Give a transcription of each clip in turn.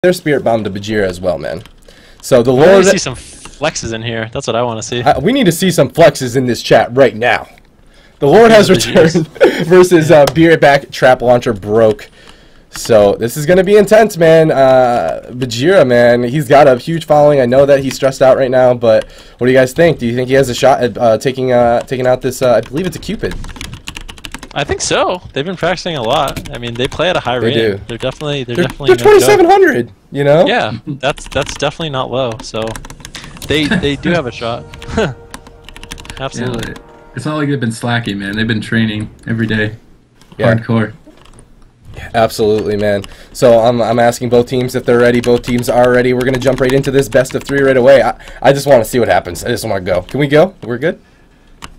their spirit bomb to Bahjeera as well, man. So the I Lord... want to see some flexes in here. That's what I want to see. we need to see some flexes in this chat right now. The Lord has returned versus Be Right Back, Trap Launcher broke. So this is going to be intense, man. Bahjeera, man, he's got a huge following. I know that he's stressed out right now, but what do you guys think? Do you think he has a shot at taking out this, I believe it's a Cupid? I think so. They've been practicing a lot. I mean, they play at a high rate. They do. They're definitely They're 2,700, you know? Yeah, that's definitely not low. So they do have a shot. Absolutely. Yeah, it's not like they've been slacking, man. They've been training every day. Yeah. Hardcore. Absolutely, man. So I'm asking both teams if they're ready. Both teams are ready. We're gonna jump right into this best of 3 right away. I just want to see what happens. I just want to go. Can we go? We're good.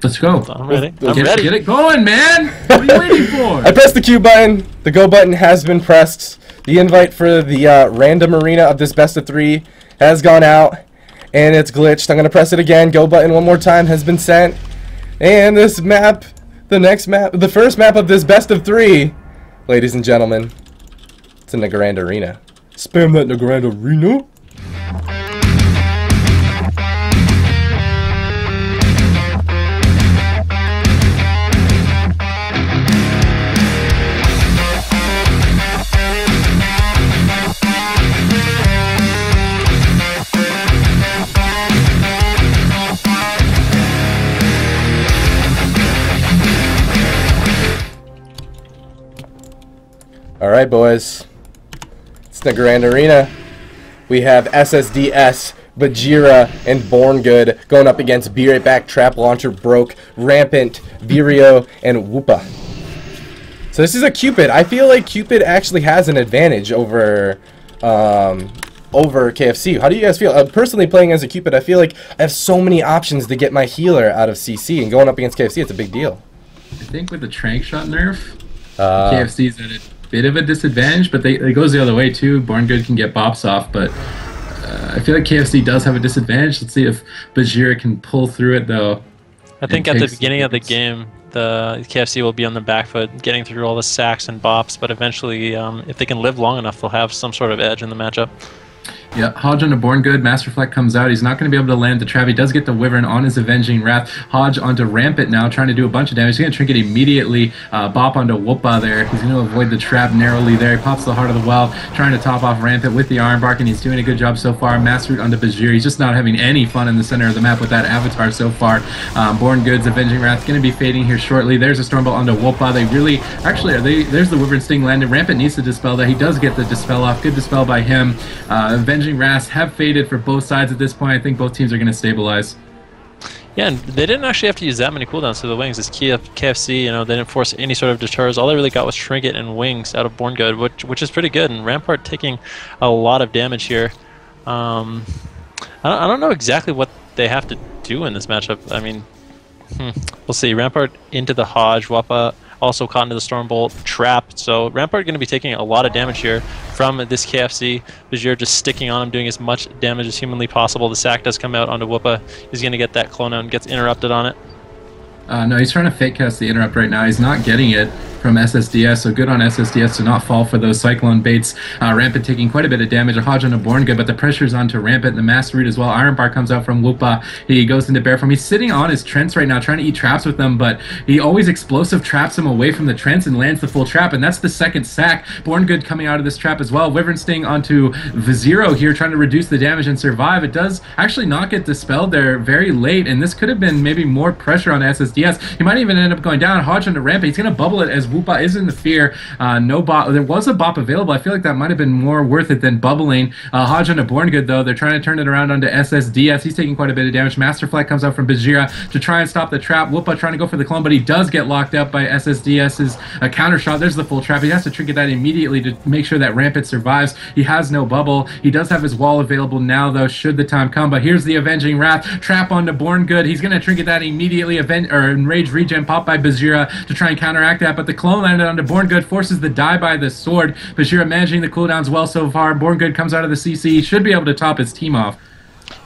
Let's go. I'm ready. I'm Get, ready. get it going, man. What are you waiting for? I pressed the Q button. The go button has been pressed. The invite for the random arena of this best of 3 has gone out, and it's glitched. I'm gonna press it again. Go button one more time has been sent, and this map, the first map of this best of 3. Ladies and gentlemen, it's in the Grand Arena. Spam that in the Grand Arena. Alright, boys. It's the Grand Arena. We have Ssds, Bahjeera, and Borngood going up against Be Right Back, Trap Launcher broke, Rampant, Vyerio, and Whoopa. So this is a Cupid. I feel like Cupid actually has an advantage over KFC. How do you guys feel? Personally, playing as a Cupid, I feel like I have so many options to get my healer out of CC, and going up against KFC, it's a big deal. I think with the Trank Shot nerf, KFC's at a bit of a disadvantage, but it goes the other way too. Borngood can get bops off, but I feel like KFC does have a disadvantage. Let's see if Bahjeera can pull through it, though. I think at the beginning of the game, the KFC will be on the back foot, getting through all the sacks and bops, but eventually, if they can live long enough, they'll have some sort of edge in the matchup. Yeah, Hodge onto Borngood. Masterfleck comes out. He's not going to be able to land the trap. He does get the Wyvern on his Avenging Wrath. Hodge onto Rampant now, trying to do a bunch of damage. He's going to trinket immediately. Bop onto Whoopa there. He's going to avoid the trap narrowly there. He pops the Heart of the Well, trying to top off Rampant with the Iron Bark, and he's doing a good job so far. Master Root onto Bahjeera. He's just not having any fun in the center of the map with that avatar so far. Borngood's Avenging Wrath going to be fading here shortly. There's a Stormbolt onto Whoopa. They really, actually, there's the Wyvern Sting landed. Rampant needs to dispel that. He does get the dispel off. Good dispel by him. Avenging Wrath have faded for both sides at this point. I think both teams are going to stabilize. Yeah, and they didn't actually have to use that many cooldowns to the wings. This KFC, you know, they didn't force any sort of deters. All they really got was Trinket and wings out of Borngood, which is pretty good. And Rampart taking a lot of damage here. I don't know exactly what they have to do in this matchup. I mean, we'll see. Rampart into the Hodge, Whoopa also caught into the Stormbolt, trapped. So Rampart going to be taking a lot of damage here from this KFC. Bahjeera just sticking on him, doing as much damage as humanly possible. The sack does come out onto Whoopa. He's going to get that clone out and gets interrupted on it. No, he's trying to fake cast the interrupt right now. He's not getting it from Ssds, so good on Ssds to not fall for those Cyclone baits. Rampant taking quite a bit of damage. A Hodge on a Borngood, but the pressure's onto Rampant, the Master Root as well. Iron Bar comes out from Whoopa. He goes into Bear Form. He's sitting on his Trents right now, trying to eat traps with them, but he always explosive traps him away from the Trents and lands the full trap, and that's the second sack. Borngood coming out of this trap as well. Wyvern Sting onto Vyerio here, trying to reduce the damage and survive. It does actually not get dispelled there very late, and this could have been maybe more pressure on Ssds. He might even end up going down. Hodge onto Rampant. He's going to bubble it as Whoopa is in the fear. No bop. There was a bop available. I feel like that might have been more worth it than bubbling. Hodge onto Borngood, though. They're trying to turn it around onto Ssds. He's taking quite a bit of damage. Masterfleck comes out from Bahjeera to try and stop the trap. Whoopa trying to go for the clone, but he does get locked up by Ssds's counter shot. There's the full trap. He has to trinket that immediately to make sure that Rampant survives. He has no bubble. He does have his wall available now, though, should the time come. But here's the Avenging Wrath. Trap onto Borngood. He's going to trinket that immediately. Enrage regen pop by Bahjeera to try and counteract that, but the clone landed onto Borngood, forces the die by the sword. Bahjeera managing the cooldowns well so far. Borngood comes out of the CC, should be able to top his team off.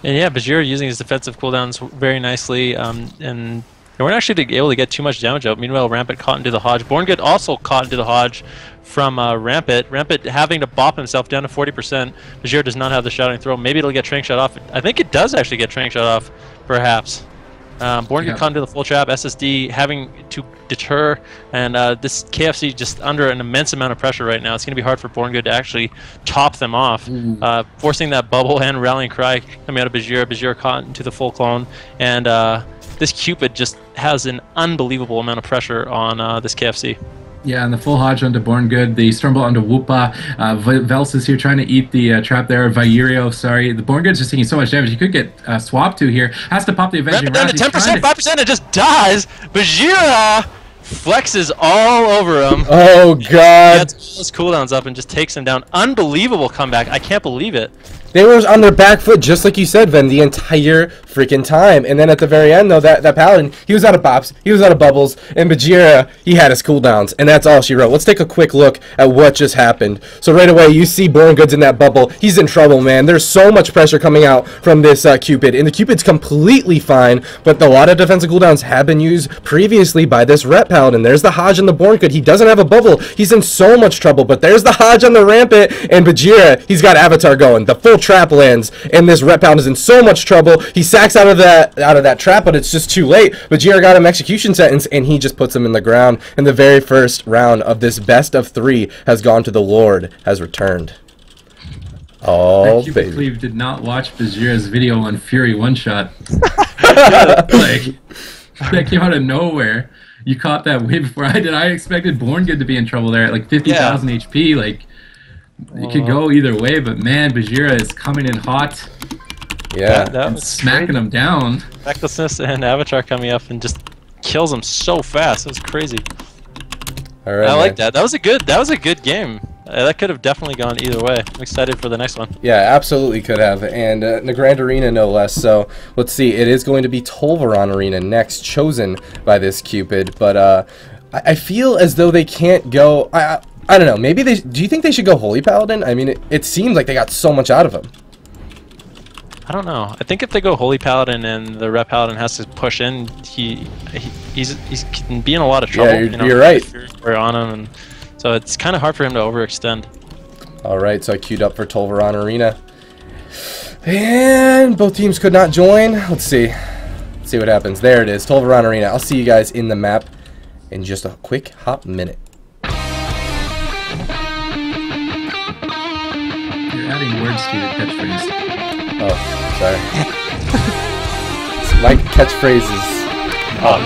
And yeah, Bahjeera using his defensive cooldowns very nicely, and They weren't actually able to get too much damage out. Meanwhile, Rampant caught into the Hodge. Borngood also caught into the Hodge from Rampant. Rampant having to bop himself down to 40%. Bahjeera does not have the Shouting Throw. Maybe it'll get Trank Shot off. I think it does actually get Trank Shot off, perhaps. Borngood caught into the full trap. SSD having to deter, and this KFC just under an immense amount of pressure right now. It's going to be hard for Borngood to actually top them off. Forcing that bubble and rallying cry coming out of Bahjeera. Bahjeera caught into the full clone, and this Cupid just has an unbelievable amount of pressure on this KFC. Yeah, and the full Hodge onto Borngood, the Stormbolt onto Whoopa. Vels is here trying to eat the trap there. Vyerio, sorry. The Borngood's just taking so much damage. He could get swapped to here. Has to pop the Avenging Rampant down to 10%, 5%, it just dies. Bahjeera flexes all over him. Oh, God. He gets all his cooldowns up and just takes him down. Unbelievable comeback. I can't believe it. They were on their back foot, just like you said, Ven, the entire freaking time. And then at the very end, though, that Paladin, he was out of bops, he was out of bubbles, and Bahjeera, he had his cooldowns, and that's all she wrote. Let's take a quick look at what just happened. So right away, you see Borngood's in that bubble. He's in trouble, man. There's so much pressure coming out from this Cupid, and the Cupid's completely fine, but a lot of defensive cooldowns have been used previously by this Rep Paladin. There's the Hodge on the Borngood. He doesn't have a bubble. He's in so much trouble, but there's the Hodge on the Rampant, and Bahjeera, he's got Avatar going. The full trap lands, and this Rep Pound is in so much trouble. He sacks out of that trap, but it's just too late. Bahjeera got him execution sentence, and he just puts him in the ground. And the very first round of this best of 3 has gone to the Lord, has returned. Oh, baby. Cleve did not watch Bahjeera's video on Fury one-shot. Like, that came out of nowhere. You caught that way before I did. I expected Borngood to be in trouble there at like 50,000 HP. Like, it could go either way, but man, Bahjeera is coming in hot. Yeah, that was smacking him down. Recklessness and Avatar coming up and just kills him so fast. It was crazy. All right, I like that. That was a good game. That could have definitely gone either way. I'm excited for the next one. Yeah, absolutely could have. And the Grand Arena, no less. So let's see. It is going to be Tolvaron Arena next, chosen by this Cupid. But I feel as though they can't go. I don't know. Maybe they. Do you think they should go Holy Paladin? I mean, it seems like they got so much out of him. I don't know. I think if they go Holy Paladin and the Rep Paladin has to push in, he can be in a lot of trouble. Yeah, you're right. We're on him, and so it's kind of hard for him to overextend. All right, so I queued up for Tolvaron Arena, and both teams could not join. Let's see what happens. There it is, Tolvaron Arena. I'll see you guys in the map in just a quick hot minute. You're adding words to your catchphrase. Oh, sorry. My catchphrase is... Oh,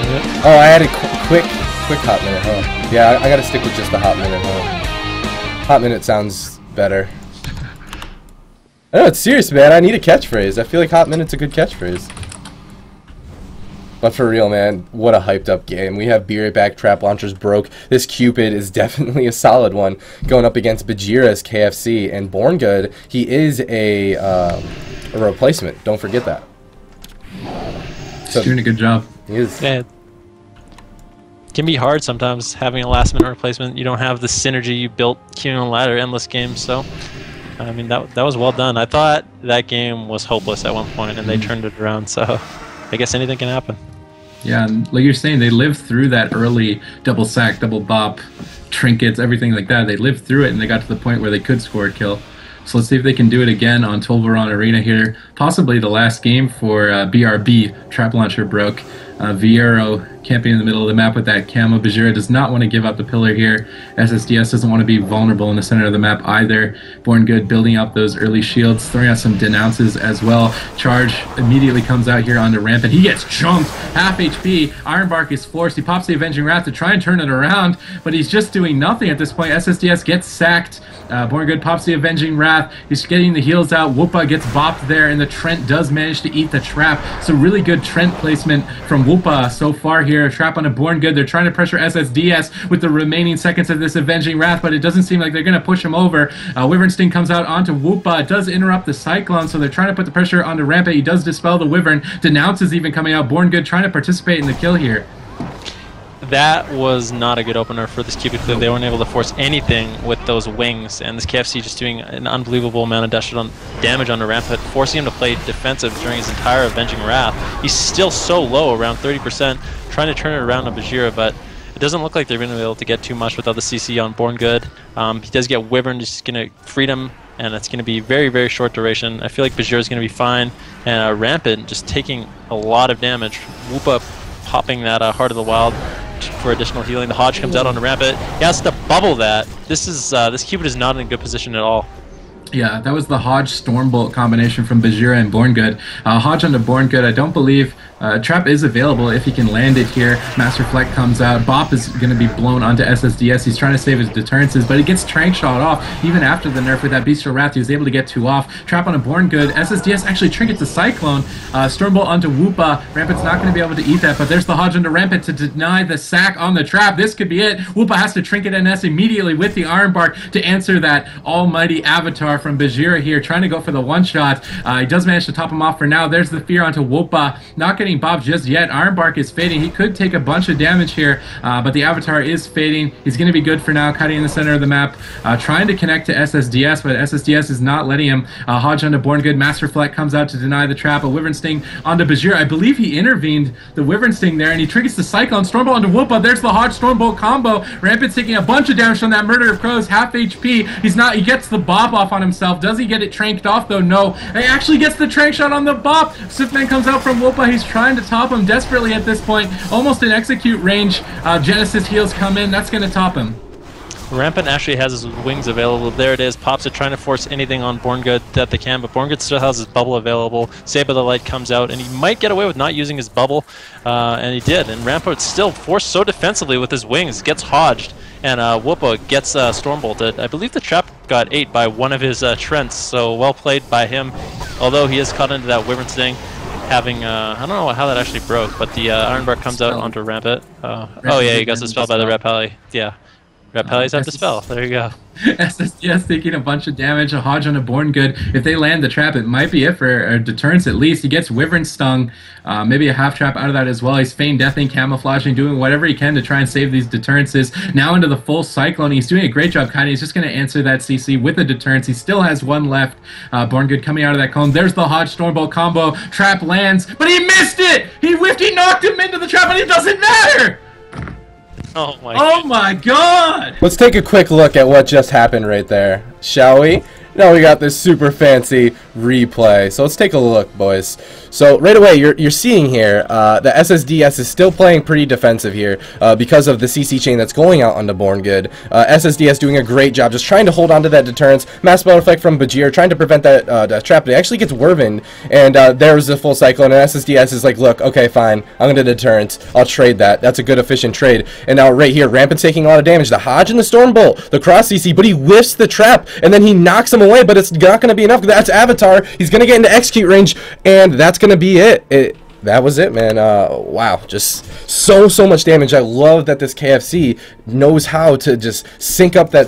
I added quick hot minute, huh? Yeah, I gotta stick with just the hot minute, huh? Hot minute sounds better. I know, it's serious, man. I need a catchphrase. I feel like hot minute's a good catchphrase. But for real, man, what a hyped up game. We have Be Right Back, Trap Launchers broke. This Cupid is definitely a solid one going up against Bahjeera's KFC. And Borngood, he is a replacement. Don't forget that. He's doing a good job. He is. Yeah. It can be hard sometimes having a last minute replacement. You don't have the synergy you built queuing on ladder endless games. So, I mean, that was well done. I thought that game was hopeless at one point, and they turned it around. So, I guess anything can happen. Yeah, and like you're saying, they lived through that early double sack, double bop, trinkets, everything like that. They lived through it, and they got to the point where they could score a kill. So let's see if they can do it again on Tolvaron Arena here. Possibly the last game for BRB. Trap Launcher broke. Vyerio camping in the middle of the map with that camo. Bahjeera does not want to give up the pillar here. SSDS doesn't want to be vulnerable in the center of the map either. Borngood building up those early shields, throwing out some denounces as well. Charge immediately comes out here onto Rampant. He gets chunked, half HP. Ironbark is forced. He pops the Avenging Wrath to try and turn it around, but he's just doing nothing at this point. SSDS gets sacked. Borngood pops the Avenging Wrath. He's getting the heals out. Whoopa gets bopped there, and the Trent does manage to eat the trap. So really good Trent placement from Whoopa so far here. Trap on a Borngood. They're trying to pressure SSDS with the remaining seconds of this Avenging Wrath, but it doesn't seem like they're going to push him over. Wyvern Sting comes out onto Whoopa. It does interrupt the Cyclone, so they're trying to put the pressure onto Rampant. He does dispel the Wyvern. Denounce is even coming out. Borngood trying to participate in the kill here. that was not a good opener for this Cupid clear. They weren't able to force anything with those wings, and this KFC just doing an unbelievable amount of damage on the Rampant, forcing him to play defensive during his entire Avenging Wrath. He's still so low, around 30%, trying to turn it around on Bahjeera, but it doesn't look like they're going to be able to get too much without the CC on Borngood. He does get Wyvern, just going to freedom, and it's going to be very, very short duration. I feel like Bahjeera is going to be fine, and Rampant just taking a lot of damage. Whoopa popping that Heart of the Wild for additional healing. The Hodge comes out on the Rampant. He has to bubble that. This Cupid is not in a good position at all. Yeah, that was the Hodge Stormbolt combination from Bahjeera and Borngood. Hodge onto Borngood, I don't believe Trap is available if he can land it here. Master Fleck comes out. Bop is going to be blown onto SSDS. He's trying to save his deterrences, but he gets Trank shot off. Even after the nerf with that Bestial Wrath, he was able to get 2 off. Trap on a Borngood. SSDS actually trinkets a Cyclone. Stormbolt onto Whoopa. Rampant's not going to be able to eat that, but there's the Hodge onto Rampant to deny the sack on the Trap. This could be it. Whoopa has to trinket NS immediately with the Iron Bark to answer that almighty Avatar from Bahjeera here, trying to go for the one-shot. He does manage to top him off for now. There's the Fear onto Whoopa. Not getting Bob just yet. Iron Bark is fading. He could take a bunch of damage here, but the Avatar is fading. He's going to be good for now, cutting in the center of the map, trying to connect to SSDS, but SSDS is not letting him. Hodge onto Borngood. Master Fleck comes out to deny the trap. A Wyvern Sting onto Bahjeera. I believe he intervened the Wyvern Sting there, and he triggers the Cyclone. Stormbolt onto Whoopa. There's the Hodge Stormbolt combo. Rampant's taking a bunch of damage from that Murder of Crows. Half HP. He gets the Bop off on himself. Does he get it tranked off though? No. He actually gets the Trank shot on the Bop. Swiftman comes out from Whoopa. He's trying to top him desperately at this point. Almost in execute range. Genesis heals come in. That's going to top him. Rampant actually has his wings available. There it is. Pops it, trying to force anything on Borngood that they can, but Borngood still has his bubble available. Save of the Light comes out, and he might get away with not using his bubble, and he did. And Rampant still forced so defensively with his wings, gets hodged, and Whoopa gets Stormbolted. I believe the trap got ate by one of his Trents, so well played by him, although he is caught into that Wyvern Sting. Having, I don't know how that actually broke, but the Iron Bark comes out onto Rampant. Oh yeah, he got dispelled by the Rapali. Yeah. Rapali's have Dispel. There you go. SSDS taking a bunch of damage. A Hodge on a Borngood. If they land the trap, it might be it for a deterrence at least. He gets Wyvern Stung. Maybe a half trap out of that as well. He's feign deathing, camouflaging, doing whatever he can to try and save these deterrences. Now into the full Cyclone. He's doing a great job kiting. He's just going to answer that CC with a deterrence. He still has one left. Borngood coming out of that cone. There's the Hodge Stormbolt combo. Trap lands, but he missed it! He whiffed, he knocked him into the trap, and it doesn't matter! Oh my god! Let's take a quick look at what just happened right there, shall we? Now we got this super fancy replay. So let's take a look, boys. So right away, you're seeing here the SSDS is still playing pretty defensive here because of the CC chain that's going out onto Borngood. SSDS doing a great job just trying to hold on to that deterrence. Mass Spell Effect from Bahjeera trying to prevent that, that trap, but it actually gets Werven, and there's a full Cyclone, and SSDS is like, look, okay, fine, I'm going to deterrence. I'll trade that. That's a good efficient trade. And now right here, Rampant taking a lot of damage. The Hodge and the Stormbolt, the cross CC, but he whiffs the trap, and then he knocks him away, but it's not going to be enough. That's Avatar. He's going to get into execute range, and that's going to be it. That was it, man. Wow, just so much damage. I love that this KFC knows how to just sync up that